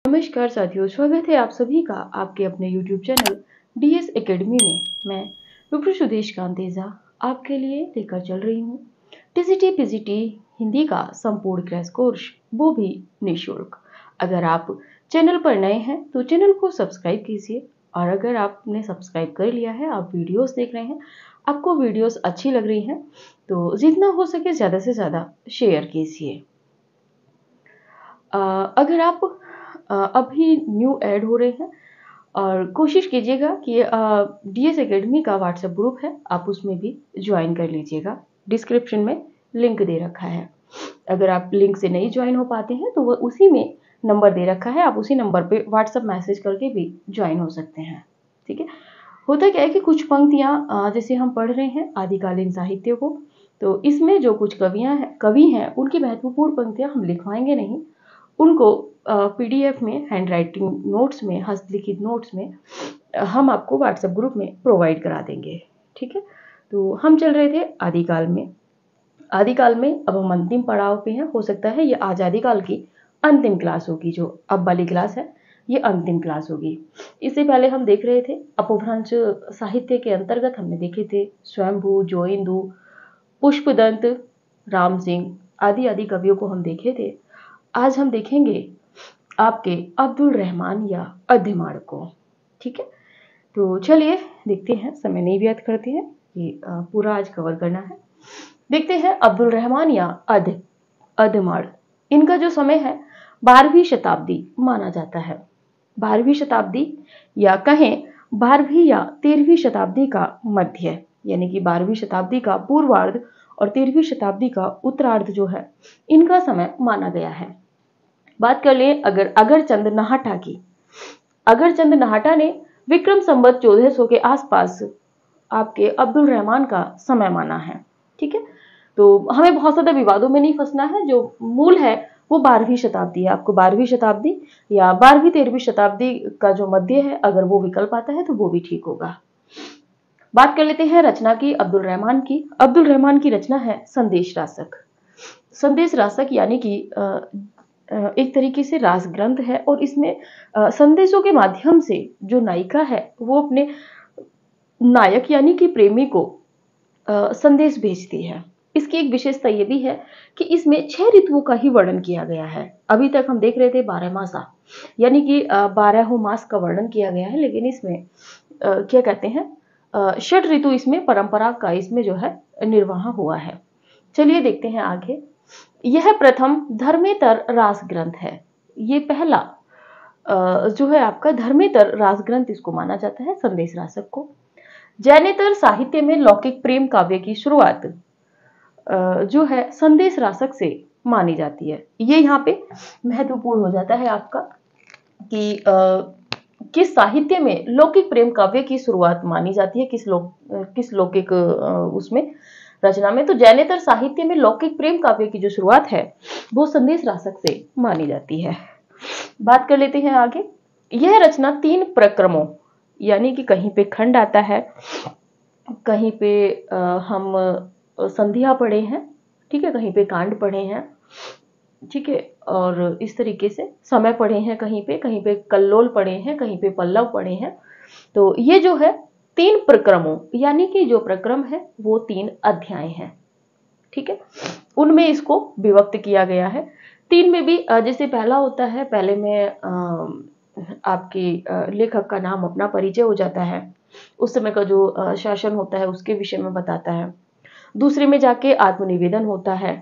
नमस्कार साथियों, स्वागत है आप सभी का आपके अपने YouTube चैनल DS एकेडमी में। मैं डॉक्टर सुदेश कांतेजा आपके लिए लेकर चल रही हूँ टीजीटी पीजीटी हिंदी का संपूर्ण क्रैश कोर्स, वो भी निःशुल्क। अगर आप चैनल पर नए हैं तो चैनल को सब्सक्राइब कीजिए, और अगर आपने सब्सक्राइब कर लिया है, आप वीडियोस देख रहे हैं, आपको वीडियोस अच्छी लग रही हैं, तो जितना हो सके ज़्यादा से ज़्यादा शेयर कीजिए। अगर आप अभी न्यू ऐड हो रहे हैं, और कोशिश कीजिएगा कि DS एकेडमी का व्हाट्सएप ग्रुप है, आप उसमें भी ज्वाइन कर लीजिएगा। डिस्क्रिप्शन में लिंक दे रखा है। अगर आप लिंक से नहीं ज्वाइन हो पाते हैं तो वो उसी में नंबर दे रखा है, आप उसी नंबर पे व्हाट्सएप मैसेज करके भी ज्वाइन हो सकते हैं। ठीक है। होता क्या है कि कुछ पंक्तियाँ जैसे हम पढ़ रहे हैं आदिकालीन साहित्य को, तो इसमें जो कुछ कवि हैं उनकी महत्वपूर्ण पंक्तियाँ हम लिखवाएंगे नहीं, उनको PDF में, हैंड राइटिंग नोट्स में, हस्तलिखित नोट्स में हम आपको व्हाट्सएप ग्रुप में प्रोवाइड करा देंगे। ठीक है। तो हम चल रहे थे आदिकाल में। आदिकाल में अब हम अंतिम पड़ाव पे हैं। हो सकता है ये आज आदिकाल की अंतिम क्लास होगी, जो अब वाली क्लास है ये अंतिम क्लास होगी। इससे पहले हम देख रहे थे अपभ्रंश साहित्य के अंतर्गत हमने देखे थे स्वयंभू, जोइंदू, पुष्पदंत, राम सिंह आदि आदि कवियों को हम देखे थे। आज हम देखेंगे आपके अब्दुल रहमान या अध्यमाण को। ठीक है। तो चलिए देखते हैं, समय नहीं व्यर्थ करते हैं, ये पूरा आज कवर करना है। देखते हैं अब्दुल रहमान या अध्यमाण। इनका जो समय है 12वीं शताब्दी माना जाता है। 12वीं शताब्दी या कहें 12वीं या 13वीं शताब्दी का मध्य, यानी कि 12वीं शताब्दी का पूर्वार्ध और 13वीं शताब्दी का उत्तरार्ध जो है, इनका समय माना गया है। बात कर ले अगरचंद नाहटा की। अगरचंद नाहटा ने विक्रम संवत 1400 के आसपास आपके अब्दुल रहमान का समय माना है। ठीक है। तो हमें बहुत ज्यादा विवादों में नहीं फंसना है, जो मूल है वो 12वीं शताब्दी है। आपको 12वीं शताब्दी या 12वीं 13वीं शताब्दी का जो मध्य है, अगर वो विकल्प आता है तो वो भी ठीक होगा। बात कर लेते हैं रचना की अब्दुल रहमान की। अब्दुल रहमान की रचना है संदेश रासक। संदेश रासक यानी कि एक तरीके से रास ग्रंथ है, और इसमें संदेशों के माध्यम से जो नायिका है वो अपने नायक यानी कि प्रेमी को संदेश भेजती है। इसकी एक विशेषता ये भी है कि इसमें 6 ऋतुओं का ही वर्णन किया गया है। अभी तक हम देख रहे थे 12 मासा, यानी कि 12 मास का वर्णन किया गया है, लेकिन इसमें क्या कहते हैं, 6 ऋतु इसमें परंपरा का इसमें जो है निर्वाह हुआ है। चलिए देखते हैं आगे। यह प्रथम धर्मेतर रास ग्रंथ है। ये पहला जो है आपका धर्मेतर रास ग्रंथ इसको माना जाता है, संदेश रासक को। जैनेतर साहित्य में लौकिक प्रेम काव्य की शुरुआत जो है संदेश रासक से मानी जाती है। ये यहाँ पे महत्वपूर्ण हो जाता है आपका कि किस साहित्य में लौकिक प्रेम काव्य की शुरुआत मानी जाती है, किस लौकिक उसमें रचना में। तो जैनेतर साहित्य में लौकिक प्रेम काव्य की जो शुरुआत है वो संदेश रासक से मानी जाती है। बात कर लेते हैं आगे। यह रचना 3 प्रक्रमों, यानी कि कहीं पे खंड आता है, कहीं पे हम संधिया पढ़े हैं, ठीक है, कहीं पे कांड पढ़े हैं, ठीक है, और इस तरीके से समय पढ़े हैं, कहीं पे कल्लोल पढ़े हैं, कहीं पे पल्लव पढ़े हैं। तो ये जो है 3 प्रक्रमों, यानी कि जो प्रक्रम है वो 3 अध्याय हैं। ठीक है। उनमें इसको विभक्त किया गया है। 3 में भी जैसे पहला होता है, पहले में आपकी लेखक का नाम, अपना परिचय हो जाता है, उस समय का जो शासन होता है उसके विषय में बताता है। दूसरे में जाके आत्मनिवेदन होता है।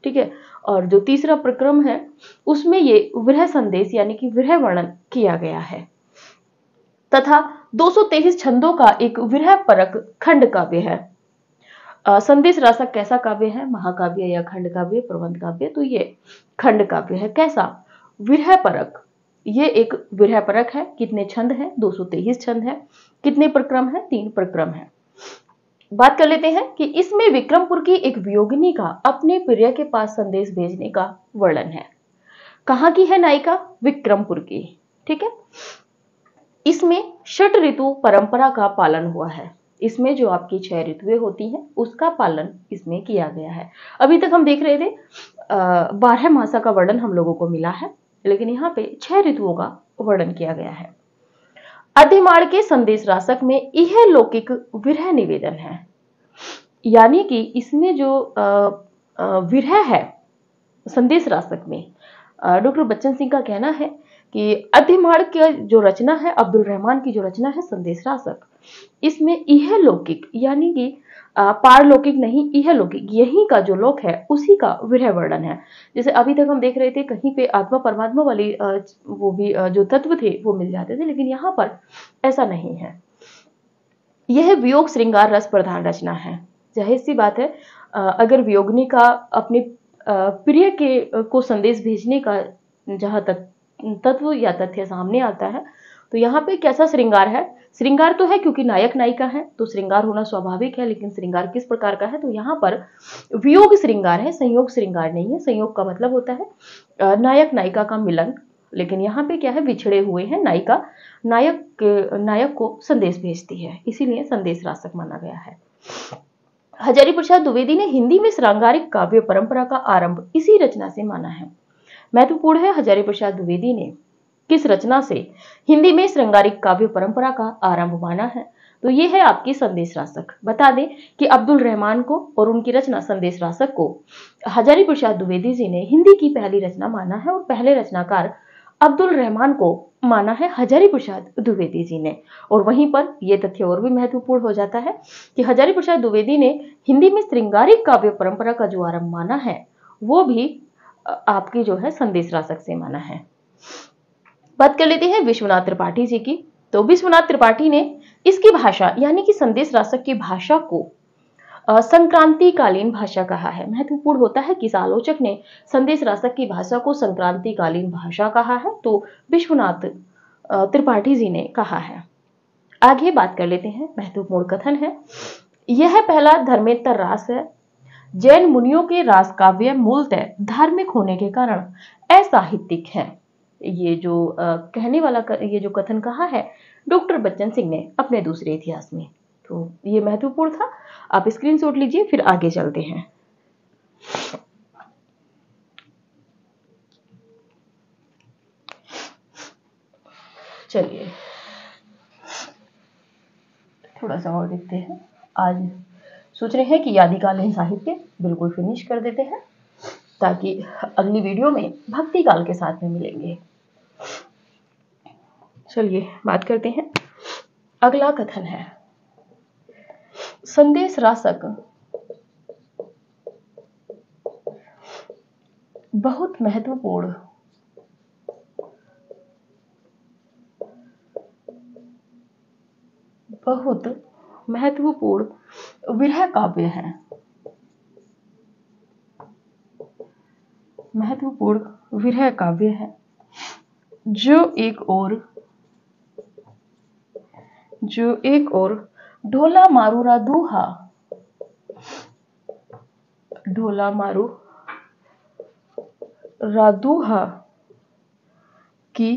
ठीक है। और जो तीसरा प्रक्रम है उसमें ये विरह संदेश यानी कि विरह वर्णन किया गया है, तथा 223 छंदों का एक विरह परक खंड काव्य है। संदेश रासक कैसा काव्य है? महाकाव्य या खंड काव्य, प्रबंध काव्य? तो ये खंड काव्य है। कैसा? विरह परक। ये एक विरह परक है। कितने छंद हैं? 223 छंद है। कितने प्रक्रम है? 3 प्रक्रम है। बात कर लेते हैं कि इसमें विक्रमपुर की एक वियोगिनी का अपने प्रिय के पास संदेश भेजने का वर्णन है। कहां की है नायिका? विक्रमपुर की। ठीक है। इसमें 6 ऋतु परंपरा का पालन हुआ है। इसमें जो आपकी 6 ऋतुएं होती हैं उसका पालन इसमें किया गया है। अभी तक हम देख रहे थे 12 मासा का वर्णन हम लोगों को मिला है। लेकिन यहाँ पे 6 ऋतुओं का वर्णन किया गया है। अधिमाड़ के संदेश रासक में यह लौकिक विरह निवेदन है, यानी कि इसमें जो विरह है संदेश रासक में, डॉक्टर बच्चन सिंह का कहना है कि अधिमाड़ की जो रचना है, अब्दुल रहमान की जो रचना है संदेश रासक, इसमें यह लौकिक यानी कि पारलौकिक नहीं, यह लौकिक, यही का जो लोक है उसी का विरह वर्णन है। जैसे अभी तक हम देख रहे थे कहीं पे आत्मा परमात्मा वाली वो भी जो तत्व थे वो मिल जाते थे, लेकिन यहाँ पर ऐसा नहीं है। यह वियोग श्रृंगार रस प्रधान रचना है। जाहिर सी बात है, अगर वियोगनी का अपने प्रिय के को संदेश भेजने का जहां तक तत्व या तथ्य सामने आता है, तो यहाँ पे कैसा श्रृंगार है? श्रृंगार तो है क्योंकि नायक नायिका है तो श्रृंगार होना स्वाभाविक है, लेकिन श्रृंगार किस प्रकार का है? तो यहाँ पर वियोग श्रृंगार है, संयोग श्रृंगार नहीं है। संयोग का मतलब होता है नायक नायिका का मिलन, लेकिन यहाँ पे क्या है? बिछड़े हुए हैं नायिका, नायक को संदेश भेजती है, इसीलिए संदेश रासक माना गया है। हजारी प्रसाद द्विवेदी ने हिंदी में श्रृंगारिक काव्य परंपरा का आरंभ इसी रचना से माना है। महत्वपूर्ण है, हजारी प्रसाद द्विवेदी ने किस रचना से हिंदी में श्रृंगारिक काव्य परंपरा का आरंभ माना है? तो ये है आपकी संदेश रासक। बता दें कि अब्दुल रहमान को और उनकी रचना संदेश रासक को हजारी प्रसाद द्विवेदी जी ने हिंदी की पहली रचना माना है, और पहले रचनाकार अब्दुल रहमान को माना है हजारी प्रसाद द्विवेदी जी ने। और वहीं पर यह तथ्य और भी महत्वपूर्ण हो जाता है कि हजारी प्रसाद द्विवेदी ने हिंदी में श्रृंगारिक काव्य परंपरा का जो आरंभ माना है वो भी आपकी जो है संदेश रासक से माना है। बात कर लेते हैं विश्वनाथ त्रिपाठी जी की। तो विश्वनाथ त्रिपाठी ने इसकी भाषा यानी कि संदेश रासक की भाषा को संक्रांतिकालीन भाषा कहा है। महत्वपूर्ण होता है किस आलोचक ने संदेश रासक की भाषा को संक्रांतिकालीन भाषा कहा है? तो विश्वनाथ त्रिपाठी जी ने कहा है। आगे बात कर लेते हैं, महत्वपूर्ण कथन है, यह पहला धर्मेतर रास है। जैन मुनियों के रास काव्य मूलतः धार्मिक होने के कारण असाहित्यिक है। ये जो कहने वाला ये जो कथन कहा है डॉक्टर बच्चन सिंह ने अपने दूसरे इतिहास में, तो ये महत्वपूर्ण था। आप स्क्रीनशॉट लीजिए, फिर आगे चलते हैं। चलिए थोड़ा सा और देखते हैं। आज सोच रहे हैं कि आदिकालीन साहित्य बिल्कुल फिनिश कर देते हैं, ताकि अगली वीडियो में भक्ति काल के साथ में मिलेंगे। चलिए बात करते हैं। अगला कथन है, संदेश रासक बहुत महत्वपूर्ण विरह काव्य है। महत्वपूर्ण विरह काव्य है जो एक और ढोला मारू रादूहा की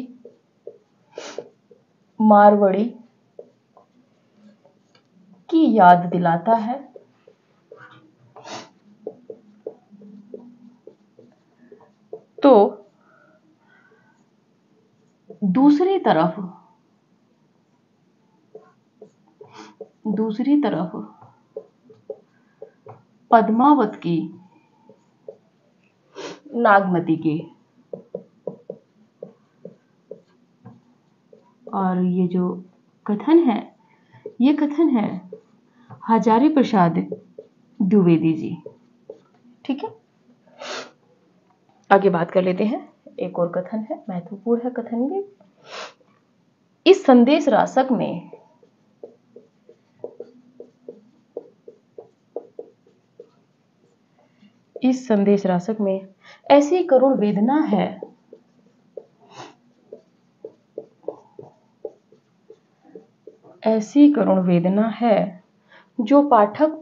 मारवड़ी की याद दिलाता है। तो दूसरी तरफ पद्मावत की नागमती के, और ये जो कथन है ये कथन है हजारी प्रसाद द्विवेदी जी। ठीक है, आगे बात कर लेते हैं। एक और कथन है, महत्वपूर्ण है कथन भी। इस संदेश रासक में ऐसी करुण वेदना है जो पाठक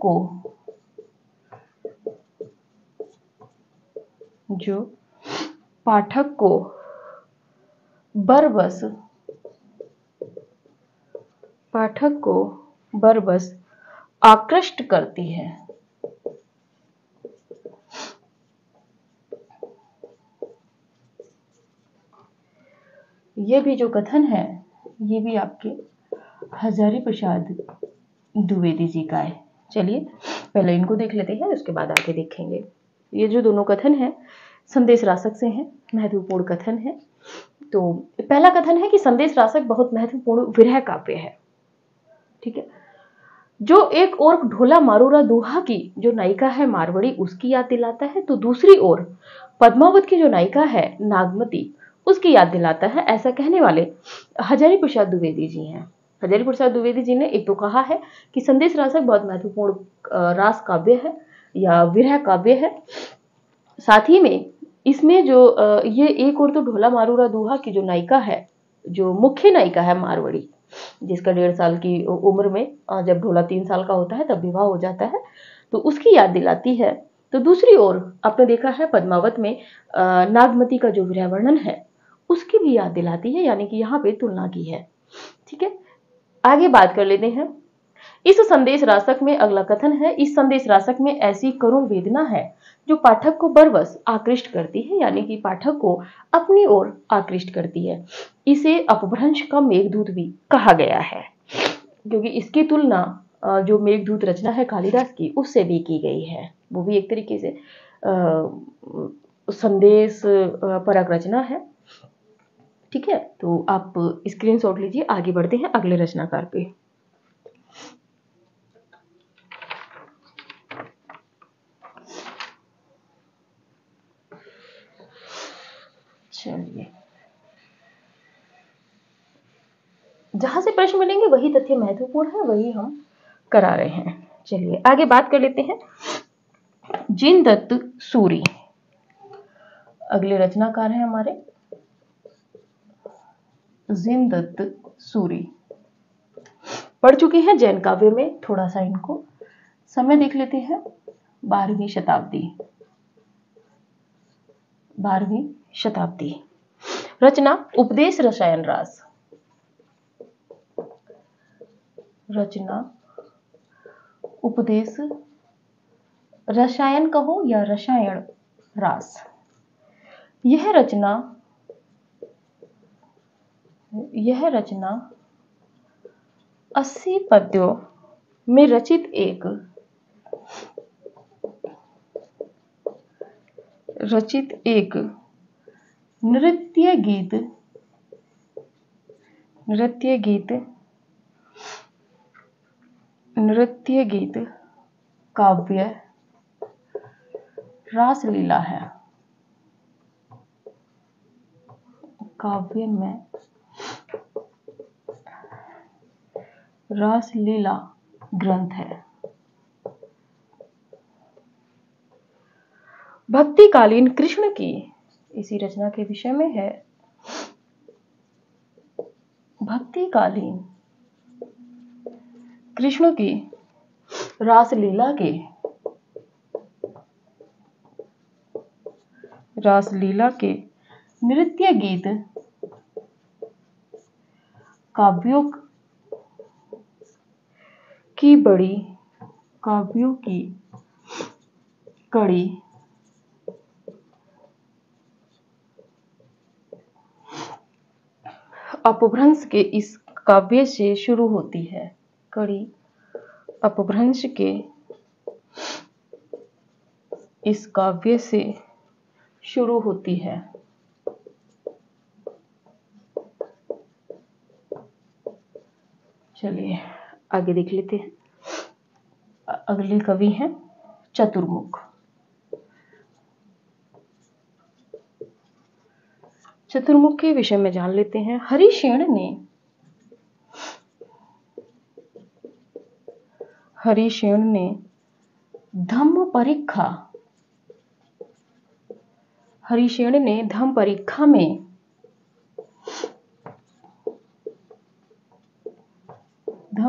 को बरबस आकृष्ट करती है। ये भी जो कथन है ये भी आपके हजारी प्रसाद द्विवेदी जी का है। चलिए पहले इनको देख लेते हैं, उसके बाद आगे देखेंगे। ये जो दोनों कथन है संदेश रासक से हैं, महत्वपूर्ण कथन है। तो पहला कथन है कि संदेश रासक बहुत महत्वपूर्ण विरह काव्य है। ठीक है, जो एक ओर ढोला मारूरा दोहा की जो नायिका है मारवाड़ी उसकी याद दिलाता है, तो दूसरी ओर पद्मावत की जो नायिका है नागमती उसकी याद दिलाता है। ऐसा कहने वाले हजारी प्रसाद द्विवेदी जी हैं। हजारी प्रसाद द्विवेदी जी ने एक तो कहा है कि संदेश रासक बहुत महत्वपूर्ण रास काव्य है या विरह काव्य है। साथ ही में इसमें जो ये एक और तो ढोला मारूरा दोहा की जो नायिका है, जो मुख्य नायिका है मारवाड़ी, जिसका 1.5 साल की उम्र में जब ढोला 3 साल का होता है तब विवाह हो जाता है, तो उसकी याद दिलाती है। तो दूसरी ओर आपने देखा है पद्मावत में नागमती का जो विरह वर्णन है उसकी भी याद दिलाती है, यानी कि यहाँ पे तुलना की है। ठीक है, आगे बात कर लेते हैं। इस संदेश रासक में अगला कथन है, इस संदेश रासक में ऐसी करुण वेदना है जो पाठक को बरबस आकृष्ट करती है, यानी कि पाठक को अपनी ओर आकृष्ट करती है। इसे अपभ्रंश का मेघदूत भी कहा गया है, क्योंकि इसकी तुलना जो मेघदूत रचना है कालिदास की उससे भी की गई है। वो भी एक तरीके से संदेश परक रचना है। ठीक है, तो आप स्क्रीनशॉट लीजिए, आगे बढ़ते हैं अगले रचनाकार पे। चलिए, जहां से प्रश्न मिलेंगे वही तथ्य महत्वपूर्ण है, वही हम करा रहे हैं। चलिए आगे बात कर लेते हैं। जिनदत्त सूरी अगले रचनाकार हैं हमारे, जिनदत्त सूरी। पढ़ चुके हैं जैन काव्य में, थोड़ा सा इनको समय देख लेते हैं। 12वीं शताब्दी, 12वीं शताब्दी। रचना उपदेश रसायन रास, रचना उपदेश रसायन कहो या रसायन रास। यह रचना 80 पद्यों में रचित एक नृत्य गीत काव्य रासलीला है। काव्य में रासलीला ग्रंथ है। भक्तिकालीन कृष्ण की, इसी रचना के विषय में है, भक्तिकालीन कृष्ण की रासलीला के नृत्य गीत काव्यों की कड़ी अपभ्रंश के इस काव्य से शुरू होती है। कड़ी अपभ्रंश के इस काव्य से शुरू होती है। चलिए आगे देख लेते हैं। अगले कवि हैं चतुर्मुख। चतुर्मुख के विषय में जान लेते हैं। हरिशेन ने धम्म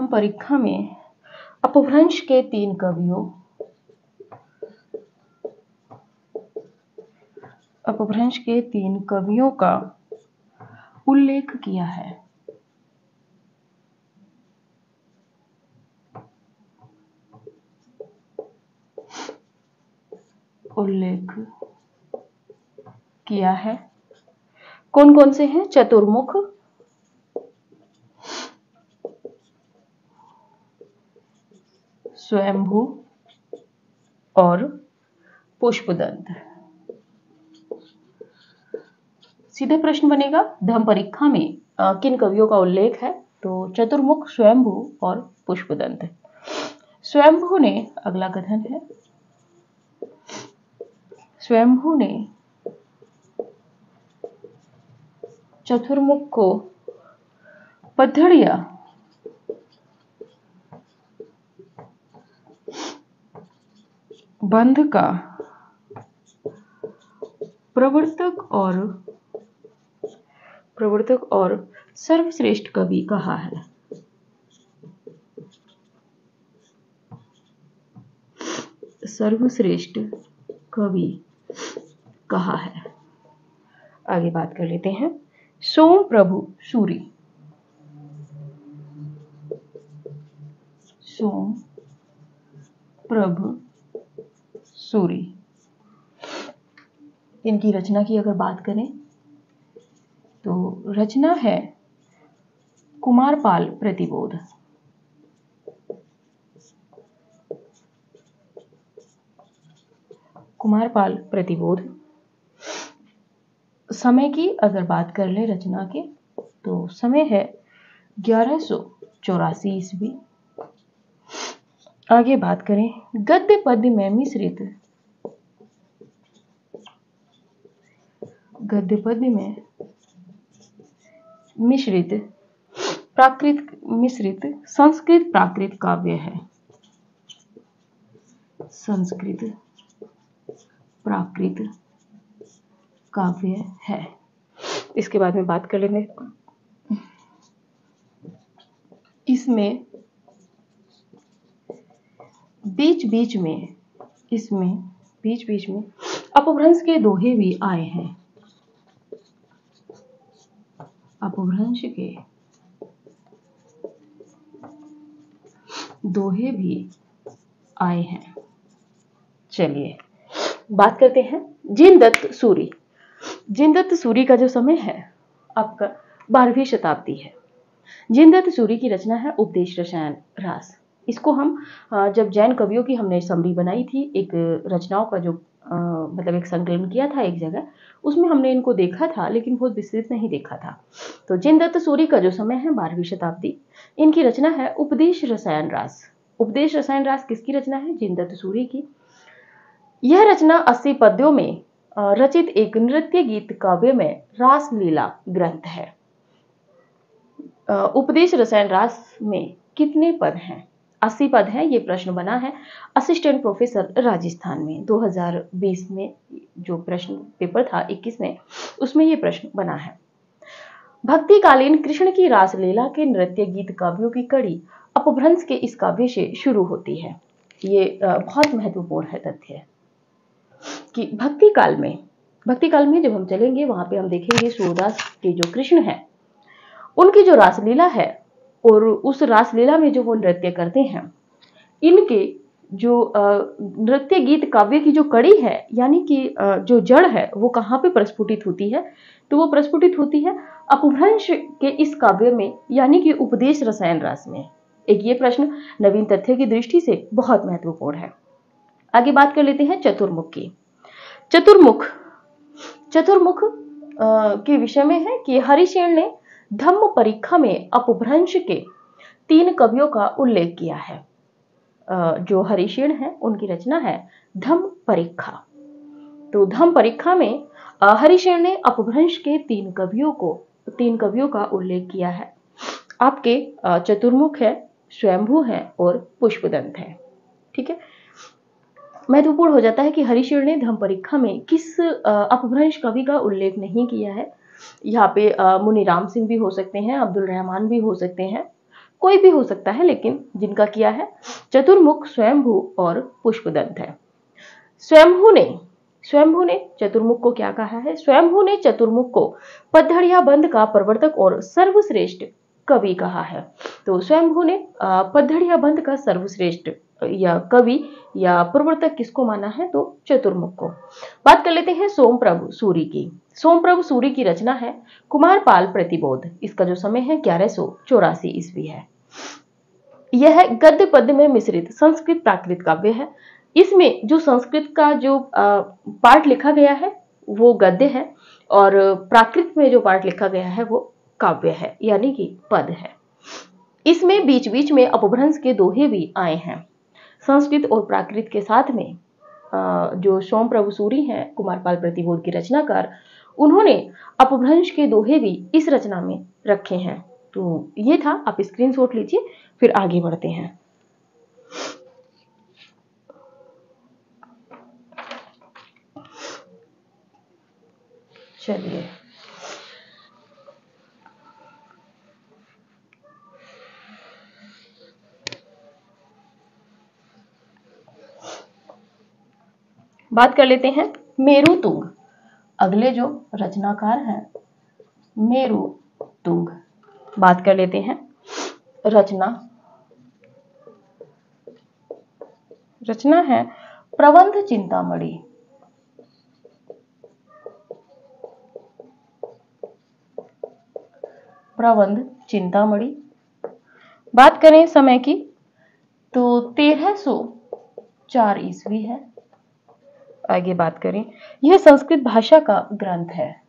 परीक्षा में अपभ्रंश के 3 कवियों का उल्लेख किया है। कौन कौन से हैं? चतुर्मुख, स्वयंभू और पुष्पदंत। सीधे प्रश्न बनेगा धम्म परीक्षा में किन कवियों का उल्लेख है? तो चतुर्मुख, स्वयंभू और पुष्पदंत। स्वयंभू ने, अगला कथन है, स्वयंभू ने चतुर्मुख को पद्धड़िया बंध का प्रवर्तक और सर्वश्रेष्ठ कवि कहा है। सर्वश्रेष्ठ कवि कहा है। आगे बात कर लेते हैं सोम प्रभु सूरी। सोम प्रभु सूरी, इनकी रचना की अगर बात करें तो रचना है कुमारपाल प्रतिबोध। कुमारपाल प्रतिबोध। समय की अगर बात कर ले रचना के तो समय है 1184 ईस्वी। आगे बात करें गद्य पद्य में मिश्रित, गद्य पद्य में मिश्रित संस्कृत प्राकृत काव्य है। संस्कृत प्राकृत काव्य है। इसके बाद में बात कर लेंगे, इसमें बीच बीच में अपभ्रंश के दोहे भी आए हैं। अपभ्रंश के दोहे भी आए हैं। चलिए बात करते हैं जिनदत्त सूरी। जिनदत्त सूरी का जो समय है आपका 12वीं शताब्दी है। जिनदत्त सूरी की रचना है उपदेश रसायन रास। इसको हम जब जैन कवियों की हमने समरी बनाई थी, एक रचनाओं का जो मतलब एक संकलन किया था एक जगह, उसमें हमने इनको देखा था लेकिन बहुत विस्तृत नहीं देखा था। तो जिनदत्त सूरी का जो समय है 12वीं शताब्दी, इनकी रचना है उपदेश रसायन रास। उपदेश रसायन रास किसकी रचना है? जिनदत्त सूरी की। यह रचना 80 पद्यों में रचित एक नृत्य गीत काव्य में रास लीला ग्रंथ है। उपदेश रसायन रास में कितने पद हैं? 80 पद हैं। ये प्रश्न बना है असिस्टेंट प्रोफेसर राजस्थान में 2020 में, जो प्रश्न पेपर था 21 में, उसमें ये प्रश्न बना है। भक्तिकालीन कृष्ण की रासलीला के नृत्य गीत काव्यों की कड़ी अपभ्रंश के इस काव्य से शुरू होती है। ये बहुत महत्वपूर्ण है तथ्य कि भक्ति काल में जब हम चलेंगे वहां पे हम देखेंगे सूरदास के जो कृष्ण है उनकी जो रासलीला है और उस रासलीला में जो वो नृत्य करते हैं, इनके जो नृत्य गीत काव्य की जो कड़ी है, यानी कि जो जड़ है, वो कहाँ पे प्रस्फुटित होती है? तो वो प्रस्फुटित होती है अपभ्रंश के इस काव्य में, यानी कि उपदेश रसायन रास में। एक ये प्रश्न नवीन तथ्य की दृष्टि से बहुत महत्वपूर्ण है। आगे बात कर लेते हैं चतुर्मुख की। चतुर्मुख के विषय में है कि हरिशेन ने धम्म परीक्षा में अपभ्रंश के 3 कवियों का उल्लेख किया है। जो हरिशेन है उनकी रचना है धम्म परीक्षा। तो धम्म परीक्षा में हरिशेन ने अपभ्रंश के 3 कवियों का उल्लेख किया है। आपके चतुर्मुख है, स्वयंभू है और पुष्पदंत है। ठीक है, महत्वपूर्ण हो जाता है कि हरिशेन ने धम्म परीक्षा में किस अपभ्रंश कवि का उल्लेख नहीं किया है। यहाँ पे मुनीराम सिंह भी हो सकते हैं, अब्दुल रहमान भी हो सकते हैं, कोई भी हो सकता है, लेकिन जिनका किया है चतुर्मुख, स्वयंभू और पुष्पदंत है। स्वयंभू ने चतुर्मुख को क्या कहा है? स्वयंभू ने चतुर्मुख को पद्धड़िया बंध का प्रवर्तक और सर्वश्रेष्ठ कवि कहा है। तो स्वयंभू ने पद्धड़िया बंध का सर्वश्रेष्ठ या कवि या प्रवर्तक किसको माना है, तो चतुर्मुख को। बात कर लेते हैं सोमप्रभु सूरी की। सोमप्रभु सूरी की रचना है कुमारपाल प्रतिबोध। इसका जो समय है 1184 ईस्वी है। यह गद्य पद्य में मिश्रित संस्कृत प्राकृत काव्य है। इसमें जो संस्कृत का जो पाठ लिखा गया है वो गद्य है, और प्राकृत में जो पाठ लिखा गया है वो काव्य है, यानी कि पद है। इसमें बीच बीच में अपभ्रंश के दोहे भी आए हैं। संस्कृत और प्राकृत के साथ में जो सोमप्रभु सूरी हैं, कुमारपाल प्रतिबोध के रचनाकार, उन्होंने अपभ्रंश के दोहे भी इस रचना में रखे हैं। तो ये था, आप स्क्रीनशॉट लीजिए, फिर आगे बढ़ते हैं। चलिए, बात कर लेते हैं मेरुतुंग। अगले जो रचनाकार हैं मेरुतुंग। बात कर लेते हैं रचना है प्रबंध चिंतामणि। प्रबंध चिंतामणि। बात करें समय की तो 1304 ईस्वी है। आगे बात करें, यह संस्कृत भाषा का ग्रंथ है।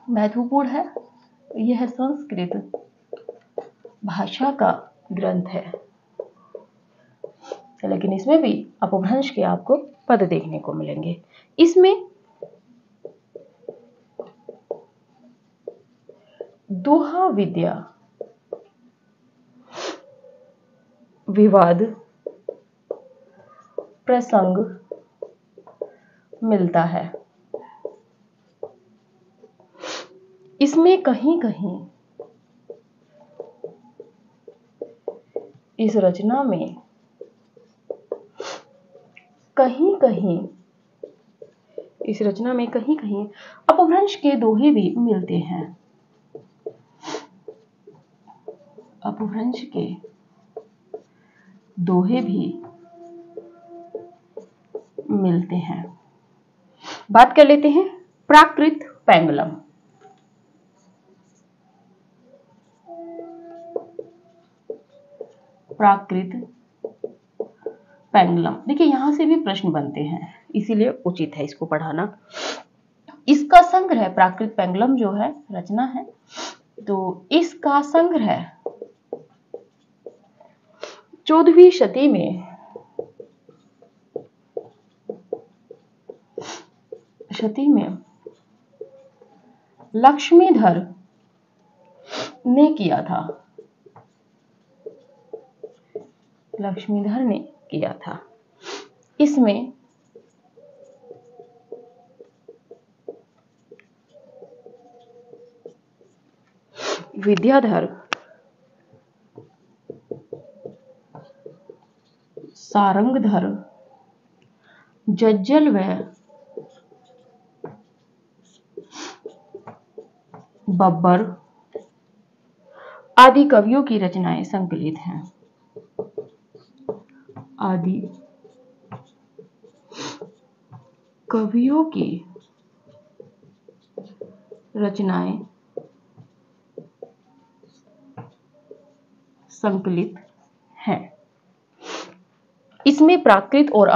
महत्वपूर्ण है, यह संस्कृत भाषा का ग्रंथ है, लेकिन इसमें भी अपभ्रंश के आपको पद देखने को मिलेंगे। इसमें दोहा, विद्या, विवाद, प्रसंग मिलता है। इसमें कहीं कहीं इस रचना में कहीं कहीं अपभ्रंश के दोहे भी मिलते हैं। अपभ्रंश के दोहे भी मिलते हैं। बात कर लेते हैं प्राकृत पेंगुलम। प्राकृत पेंगुलम, देखिए यहां से भी प्रश्न बनते हैं, इसीलिए उचित है इसको पढ़ाना। इसका संग्रह, प्राकृत पेंगुलम जो है रचना है, तो इसका संग्रह 14वीं शती में लक्ष्मीधर ने किया था। लक्ष्मीधर ने किया था। इसमें विद्याधर, सारंगधर, जज्जल व बब्बर आदि कवियों की रचनाएं संकलित हैं। आदि कवियों की रचनाएं संकलित हैं। इसमें प्राकृत और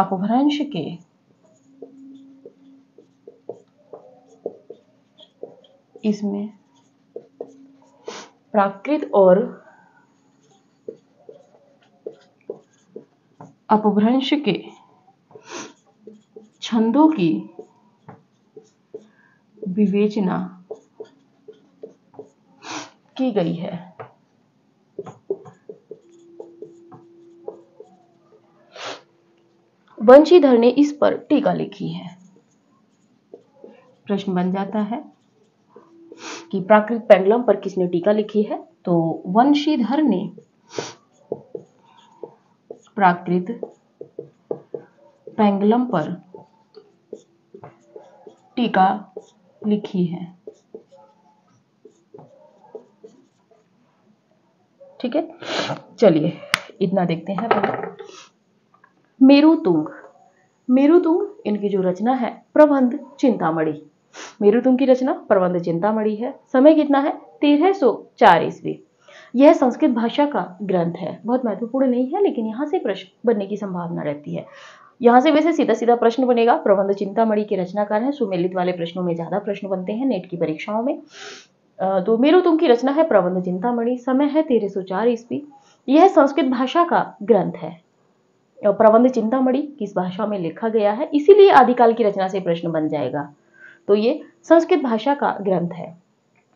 अपभ्रंश के छंदों की विवेचना की गई है। वंशीधर ने इस पर टीका लिखी है। प्रश्न बन जाता है कि प्राकृत पेंगुलम पर किसने टीका लिखी है, तो वंशीधर ने प्राकृत पेंगुलम पर टीका लिखी है। ठीक है, चलिए इतना देखते हैं पहले। मेरुतुंग, मेरुतुंग इनकी जो रचना है प्रबंध चिंतामणि। मेरुतुंग की रचना प्रबंध चिंतामणि है। समय कितना है 1304 ईस्वी। यह संस्कृत भाषा का ग्रंथ है। बहुत महत्वपूर्ण नहीं है लेकिन यहाँ से प्रश्न बनने की संभावना रहती है। यहाँ से वैसे सीधा सीधा प्रश्न बनेगा। प्रबंध चिंतामणि के रचनाकार हैं। सुमेलित वाले प्रश्नों में ज्यादा प्रश्न बनते हैं नेट की परीक्षाओं में। तो मेरुतुंग की रचना है प्रबंध चिंतामणि। समय है 1304 ईस्वी। यह संस्कृत भाषा का ग्रंथ है। प्रबंध चिंतामणि किस भाषा में लिखा गया है, इसीलिए आदिकाल की रचना से प्रश्न बन जाएगा। तो ये संस्कृत भाषा का ग्रंथ है।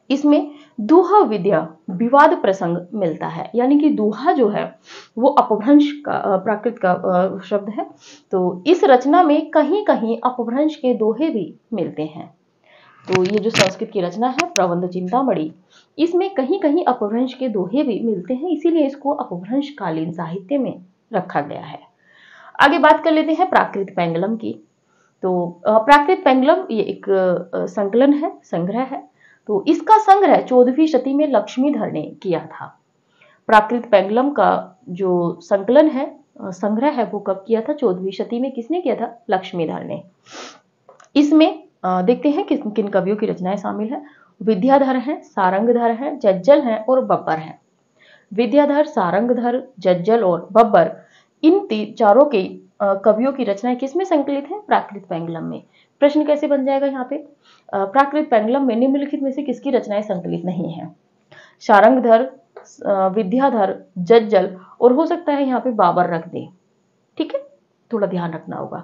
इसमें दोहा विद्या विवाद प्रसंग मिलता है, यानी कि दोहा जो है वो अपभ्रंश का प्राकृत का शब्द है। तो इस रचना में कहीं कहीं अपभ्रंश के दोहे भी मिलते हैं। तो ये जो संस्कृत की रचना है प्रबंध चिंतामणि, इसमें कहीं कहीं अपभ्रंश के दोहे भी मिलते हैं, इसीलिए इसको अपभ्रंश कालीन साहित्य में रखा गया है। आगे बात कर लेते हैं प्राकृत पेंगलम की। तो प्राकृत पेंगलम ये एक संकलन है, संग्रह है। तो इसका संग्रह 14वीं शती में लक्ष्मीधर ने किया था। प्राकृत पेंगलम का जो संकलन है, संग्रह है, वो कब किया था 14वीं शती में। किसने किया था? लक्ष्मीधर ने। इसमें देखते हैं किन किन कवियों की रचनाएं शामिल है। विद्याधर हैं, सारंगधर हैं, जज्जल हैं और बब्बर हैं। विद्याधर, सारंगधर, जज्जल और बब्बर, इन चारों के कवियों की रचनाएं किसमें संकलित है? प्राकृत पेंगलम में। प्रश्न कैसे बन जाएगा यहाँ पे? प्राकृत पेंगलम में निम्नलिखित में से किसकी रचनाएं संकलित नहीं है? सारंगधर, विद्याधर, जज्जल और हो सकता है यहाँ पे बाबर रख दे। ठीक है, थोड़ा ध्यान रखना होगा।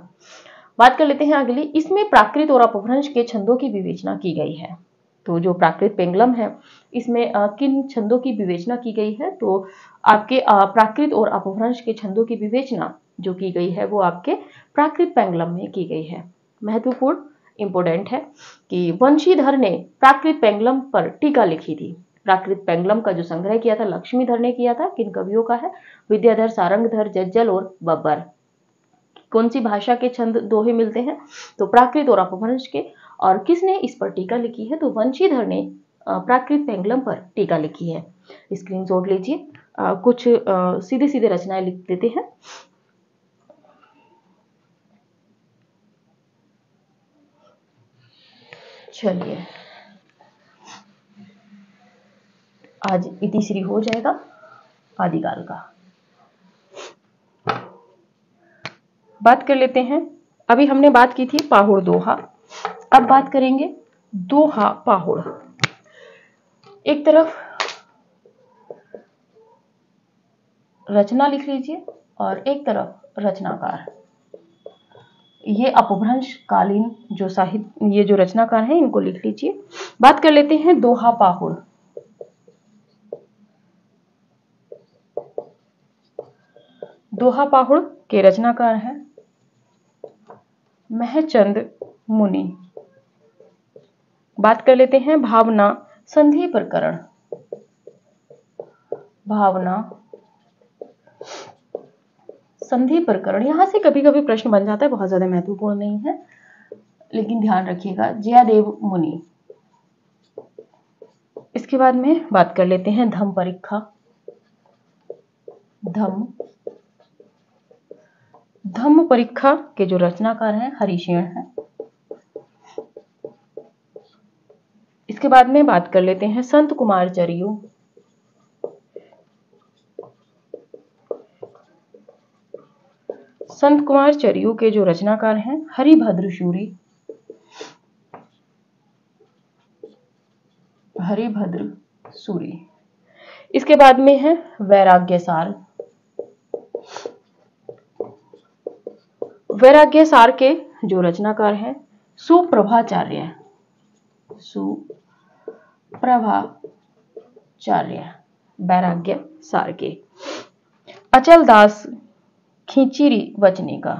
बात कर लेते हैं अगली। इसमें प्राकृत और अपभ्रंश के छंदों की विवेचना की गई है। तो जो प्राकृत पेंगलम है इसमें किन छंदों की विवेचना की गई है? तो आपके प्राकृत और अपभ्रंश के छंदों की विवेचना जो की गई है वो आपके प्राकृत पेंगलम में की गई है। महत्वपूर्ण इंपोर्टेंट है कि वंशीधर ने प्राकृत पेंगलम पर टीका लिखी थी। प्राकृत पेंगलम का जो संग्रह किया था लक्ष्मीधर ने किया था। किन कवियों का है? विद्याधर, सारंगधर, जज्जल और बब्बर। कौन सी भाषा के छंद दोहे मिलते हैं? तो प्राकृत और अपभ्रंश के। और किसने इस पर टीका लिखी है? तो वंशीधर ने प्राकृत पेंगलम पर टीका लिखी है। स्क्रीनशॉट लीजिए। कुछ सीधे सीधे रचनाएं लिख देते हैं। चलिए, आज इतिश्री हो जाएगा आदिकाल का। बात कर लेते हैं। अभी हमने बात की थी पाहुड़ दोहा, अब बात करेंगे दोहा पाहुड़। एक तरफ रचना लिख लीजिए और एक तरफ रचनाकार। ये अपभ्रंश कालीन जो साहित्य, ये जो रचनाकार हैं इनको लिख लीजिए। बात कर लेते हैं दोहा पाहुड़। दोहा पाहुड़ के रचनाकार हैं महचंद मुनि। बात कर लेते हैं भावना संधि प्रकरण। भावना संधि प्रकरण, यहां से कभी कभी प्रश्न बन जाता है, बहुत ज्यादा महत्वपूर्ण नहीं है लेकिन ध्यान रखिएगा। जयादेव मुनि। इसके बाद में बात कर लेते हैं धम्म परीक्षा। धम्म परीक्षा के जो रचनाकार हैं हरिशेन हैं। इसके बाद में बात कर लेते हैं संत कुमार चरियू। संत कुमार चरियू के जो रचनाकार हैं हरिभद्र सूरी। हरिभद्र सूरी। इसके बाद में है वैराग्य सार। वैराग्य सार के जो रचनाकार हैं सुप्रभाचार्य। सुप्रभाचार्य वैराग्य सार के। अचल दास खींचीरी वचने का।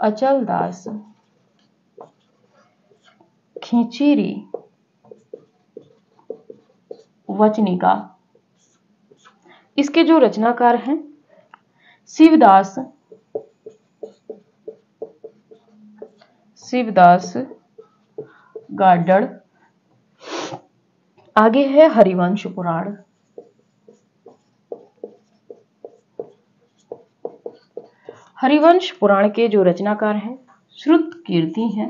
अचल दास खींचीरी वचनिका। इसके जो रचनाकार हैं शिवदास गाडड़। आगे है हरिवंश पुराण। हरिवंश पुराण के जो रचनाकार हैं श्रुत कीर्ति हैं।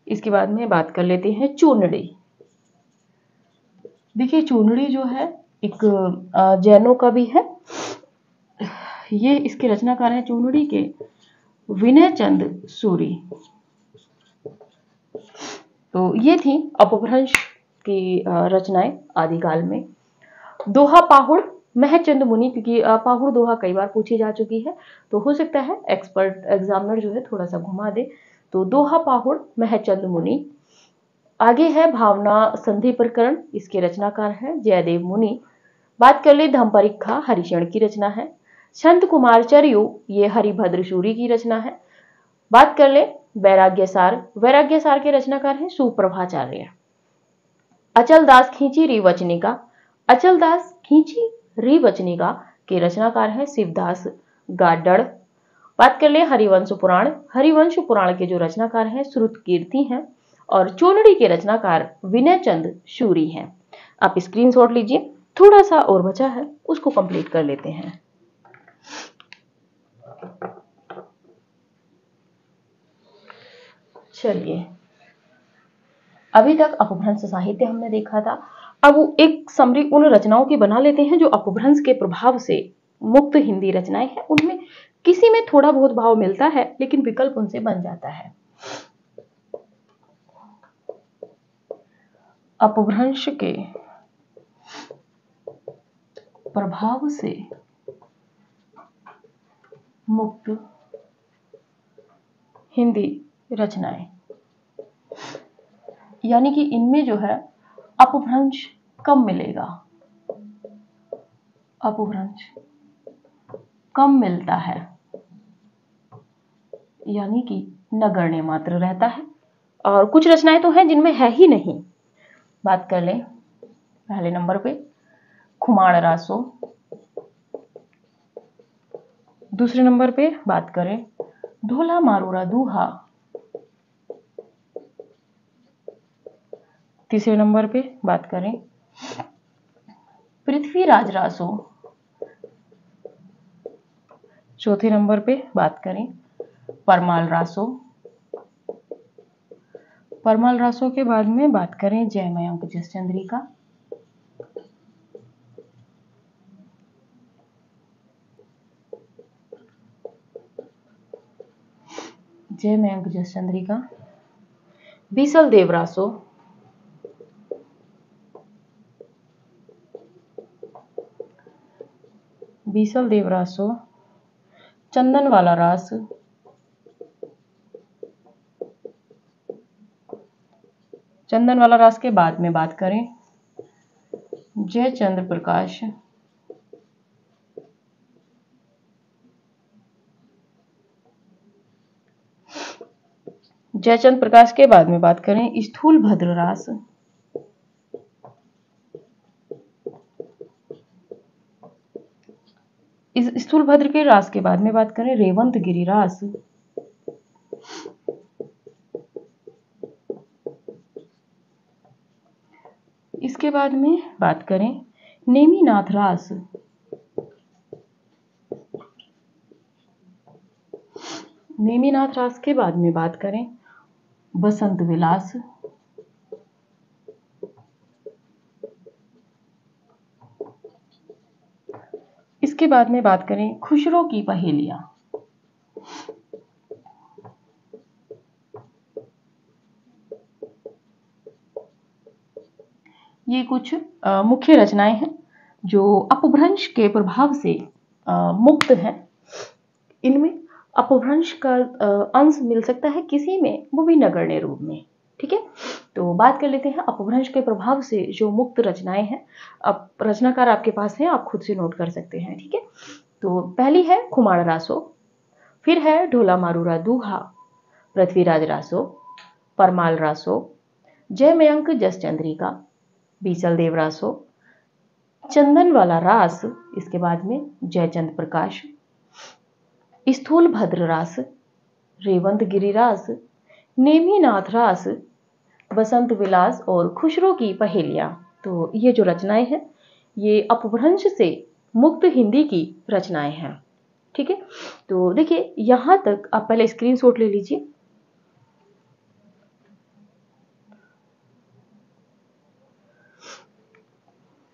इसके बाद में बात कर लेते हैं चूर्णिड़ी। देखिए चूर्णिड़ी जो है एक जैनों का भी है। ये इसके रचनाकार हैं चूर्णिड़ी के विनय चंद सूरी। तो ये थी अपभ्रंश की रचनाएं आदिकाल में। दोहा पाहुड़ महचंद मुनि, क्योंकि पाहुड़ दोहा कई बार पूछी जा चुकी है तो हो सकता है एक्सपर्ट एग्जामिनर जो है थोड़ा सा घुमा दे। तो दोहा पाहुड़ महचंद मुनि। आगे है भावना संधि प्रकरण, इसके रचनाकार हैं जयदेव मुनि। बात कर ले धम्परीक्षा हरिशरण की रचना है। संत कुमार चर्यु, ये हरिभद्र सूरी की रचना है। बात कर ले वैराग्यसार, वैराग्यसार के रचनाकार हैं सुप्रभाचार्य। अचल दास खींची रिवचनिका, अचल दास खींची रिवचनिका के रचनाकार हैं शिवदास गाडड़। बात कर ले हरिवंश पुराण, हरिवंश पुराण के जो रचनाकार हैं श्रुत कीर्ति हैं और चूर्णिड़ी के रचनाकार विनय चंद सूरी हैं। आप स्क्रीनशॉट लीजिए, थोड़ा सा और बचा है उसको कंप्लीट कर लेते हैं। चलिए, अभी तक अपभ्रंश साहित्य हमने देखा था। अब एक समरी उन रचनाओं की बना लेते हैं जो अपभ्रंश के प्रभाव से मुक्त हिंदी रचनाएं हैं। उनमें किसी में थोड़ा बहुत भाव मिलता है लेकिन विकल्प उनसे बन जाता है। अपभ्रंश के प्रभाव से मुक्त हिंदी रचनाएं, यानी कि इनमें जो है अपभ्रंश कम मिलेगा, अपभ्रंश कम मिलता है, यानी कि नगण्य मात्र रहता है। और कुछ रचनाएं तो हैं जिनमें है ही नहीं। बात कर लें पहले नंबर पे खुमाण रासो, दूसरे नंबर पे बात करें ढोला मारूरा दूहा, तीसरे नंबर पे बात करें पृथ्वीराज रासो, चौथे नंबर पे बात करें परमाल रासो, परमाल रासो के बाद में बात करें जय मयंक जसचंद्रिका, जय मयंक जसचंद्रिका, बीसल देव रासो, बीसल देव रासो, चंदन वाला रास, चंदन वाला रास के बाद में बात करें जय चंद्र प्रकाश, जयचंद प्रकाश के बाद में बात करें स्थूल भद्र रास, इस स्थूल भद्र के रास के बाद में बात करें रेवंत गिरी रास, इसके बाद में बात करें नेमिनाथ रास, नेमिनाथ रास के बाद में बात करें बसंत विलास, इसके बाद में बात करें खुशरो की पहेलियां, ये कुछ मुख्य रचनाएं हैं जो अपभ्रंश के प्रभाव से मुक्त हैं। इनमें अपभ्रंश का अंश मिल सकता है किसी में, वो भी नगण्य रूप में। ठीक है, तो बात कर लेते हैं अपभ्रंश के प्रभाव से जो मुक्त रचनाएं हैं। अब रचनाकार आपके पास है, आप खुद से नोट कर सकते हैं। ठीक है, तो पहली है खुमाण रासो, फिर है ढोला मारूरा दूहा, पृथ्वीराज रासो, परमाल रासो, जय मयंक जसचंद्रिका, बीसल देव रासो, चंदन वाला रास, इसके बाद में जयचंद प्रकाश, स्थूल भद्र रास, रेवंत गिरी रास, नेमिनाथ रास, बसंत विलास और खुशरो की पहेलियां। तो ये जो रचनाएं हैं ये अपभ्रंश से मुक्त हिंदी की रचनाएं हैं। ठीक है, तो देखिए यहां तक आप पहले स्क्रीनशॉट ले लीजिए।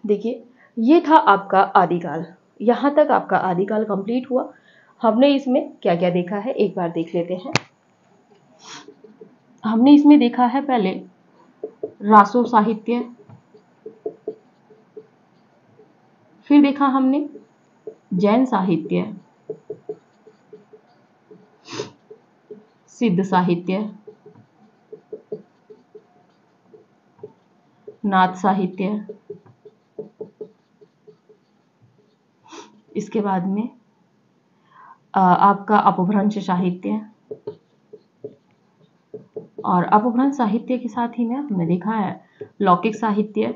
देखिए ये था आपका आदिकाल, यहां तक आपका आदिकाल कंप्लीट हुआ। हमने इसमें क्या क्या देखा है एक बार देख लेते हैं। हमने इसमें देखा है पहले रासो साहित्य, फिर देखा हमने जैन साहित्य, सिद्ध साहित्य, नाथ साहित्य, इसके बाद में आपका अपभ्रंश साहित्य, और अपभ्रंश साहित्य के साथ ही में हमने देखा है लौकिक साहित्य।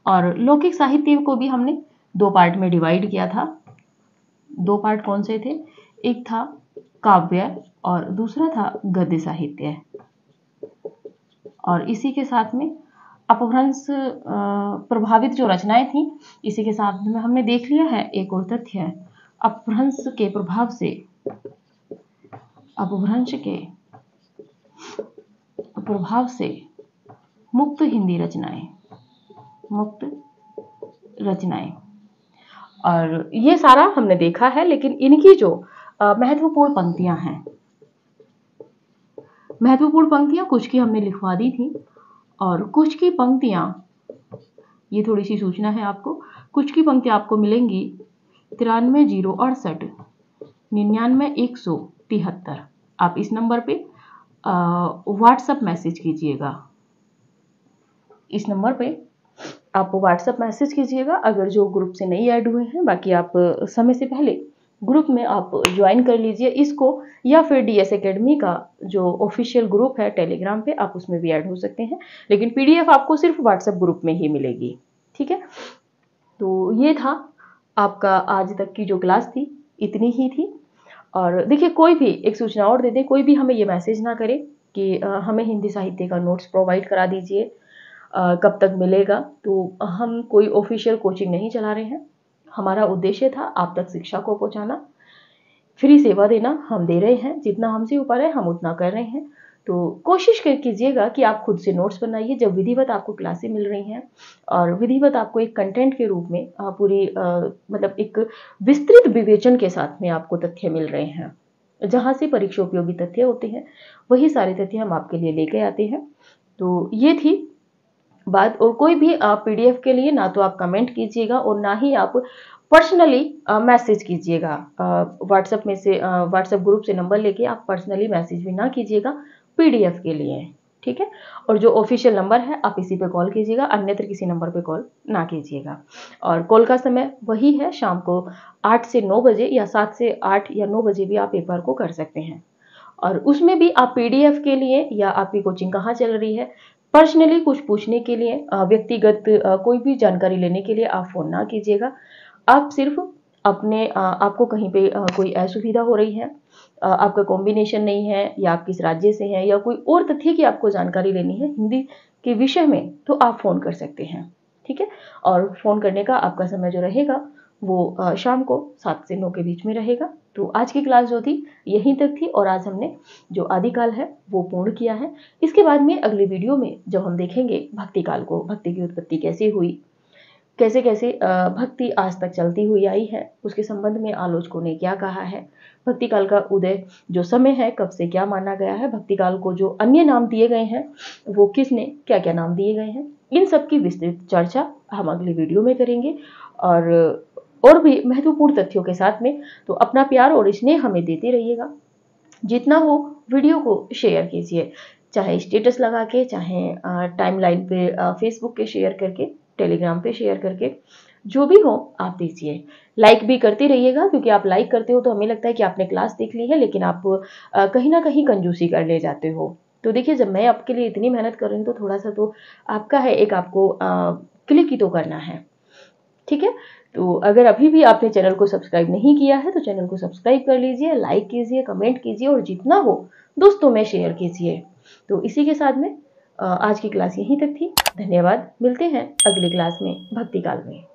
और लौकिक साहित्य को भी हमने दो पार्ट में डिवाइड किया था। दो पार्ट कौन से थे? एक था काव्य और दूसरा था गद्य साहित्य। और इसी के साथ में अपभ्रंश प्रभावित जो रचनाएं थी, इसी के साथ में हमने देख लिया है एक और तथ्य है, अपभ्रंश के प्रभाव से, अपभ्रंश के प्रभाव से मुक्त हिंदी रचनाएं, मुक्त रचनाएं, और ये सारा हमने देखा है। लेकिन इनकी जो महत्वपूर्ण पंक्तियां हैं, महत्वपूर्ण पंक्तियां कुछ की हमने लिखवा दी थी और कुछ की पंक्तियां, ये थोड़ी सी सूचना है आपको, कुछ की पंक्तियां आपको मिलेंगी 93,068 99,173। आप इस नंबर पे व्हाट्सएप मैसेज कीजिएगा, इस नंबर पे आप व्हाट्सएप मैसेज कीजिएगा अगर जो ग्रुप से नहीं ऐड हुए हैं। बाकी आप समय से पहले ग्रुप में आप ज्वाइन कर लीजिए इसको, या फिर डीएस एकेडमी का जो ऑफिशियल ग्रुप है टेलीग्राम पे, आप उसमें भी ऐड हो सकते हैं। लेकिन पीडीएफ आपको सिर्फ व्हाट्सएप ग्रुप में ही मिलेगी। ठीक है, तो ये था आपका आज तक की जो क्लास थी, इतनी ही थी। और देखिए कोई भी एक सूचना और दे दें, कोई भी हमें ये मैसेज ना करे कि हमें हिंदी साहित्य का नोट्स प्रोवाइड करा दीजिए, कब तक मिलेगा। तो हम कोई ऑफिशियल कोचिंग नहीं चला रहे हैं, हमारा उद्देश्य था आप तक शिक्षा को पहुंचाना, फ्री सेवा देना हम दे रहे हैं, जितना हमसे ऊपर है हम उतना कर रहे हैं। तो कोशिश कीजिएगा कि आप खुद से नोट्स बनाइए। जब विधिवत आपको क्लासें मिल रही हैं और विधिवत आपको एक कंटेंट के रूप में पूरी मतलब एक विस्तृत विवेचन के साथ में आपको तथ्य मिल रहे हैं, जहां से परीक्षा उपयोगी तथ्य होते हैं, वही सारे तथ्य हम आपके लिए लेके आते हैं। तो ये थी बात। और कोई भी आप पीडीएफ के लिए ना तो आप कमेंट कीजिएगा और ना ही आप पर्सनली मैसेज कीजिएगा। व्हाट्सएप में से व्हाट्सएप ग्रुप से नंबर लेके आप पर्सनली मैसेज भी ना कीजिएगा पीडीएफ के लिए। ठीक है, और जो ऑफिशियल नंबर है आप इसी पे कॉल कीजिएगा, अन्यत्र किसी नंबर पे कॉल ना कीजिएगा। और कॉल का समय वही है, शाम को 8 से 9 बजे या 7 से 8 या 9 बजे भी आप एक बार को कर सकते हैं। और उसमें भी आप पीडीएफ के लिए या आपकी कोचिंग कहाँ चल रही है, पर्सनली कुछ पूछने के लिए, व्यक्तिगत कोई भी जानकारी लेने के लिए आप फोन ना कीजिएगा। आप सिर्फ अपने आपको कहीं पे कोई असुविधा हो रही है, आपका कॉम्बिनेशन नहीं है, या आप किस राज्य से हैं, या कोई और तथ्य की आपको जानकारी लेनी है हिंदी के विषय में, तो आप फोन कर सकते हैं। ठीक है, और फोन करने का आपका समय जो रहेगा वो शाम को 7 से 9 के बीच में रहेगा। तो आज की क्लास जो थी यहीं तक थी, और आज हमने जो आदिकाल है वो पूर्ण किया है। इसके बाद में अगली वीडियो में जब हम देखेंगे भक्ति काल को, भक्ति की उत्पत्ति कैसे हुई, कैसे कैसे भक्ति आज तक चलती हुई आई है, उसके संबंध में आलोचकों ने क्या कहा है, भक्ति काल का उदय जो समय है कब से क्या माना गया है, भक्ति काल को जो अन्य नाम दिए गए हैं वो किसने क्या क्या नाम दिए गए हैं, इन सब की विस्तृत चर्चा हम अगली वीडियो में करेंगे। और भी महत्वपूर्ण तथ्यों के साथ में। तो अपना प्यार और स्नेह हमें देते रहिएगा, जितना हो वीडियो को शेयर कीजिए, चाहे स्टेटस लगा के, चाहे टाइमलाइन पे फेसबुक के शेयर करके, टेलीग्राम पे शेयर करके, जो भी हो आप दीजिए। लाइक भी करते रहिएगा, क्योंकि आप लाइक करते हो तो हमें लगता है कि आपने क्लास देख ली है, लेकिन आप कहीं ना कहीं कंजूसी कर ले जाते हो। तो देखिए जब मैं आपके लिए इतनी मेहनत कर रही हूँ तो थोड़ा सा तो आपका है, एक आपको क्लिक ही तो करना है। ठीक है, तो अगर अभी भी आपने चैनल को सब्सक्राइब नहीं किया है तो चैनल को सब्सक्राइब कर लीजिए, लाइक कीजिए, कमेंट कीजिए, और जितना हो दोस्तों में शेयर कीजिए। तो इसी के साथ में आज की क्लास यहीं तक थी। धन्यवाद। मिलते हैं अगली क्लास में भक्ति काल में।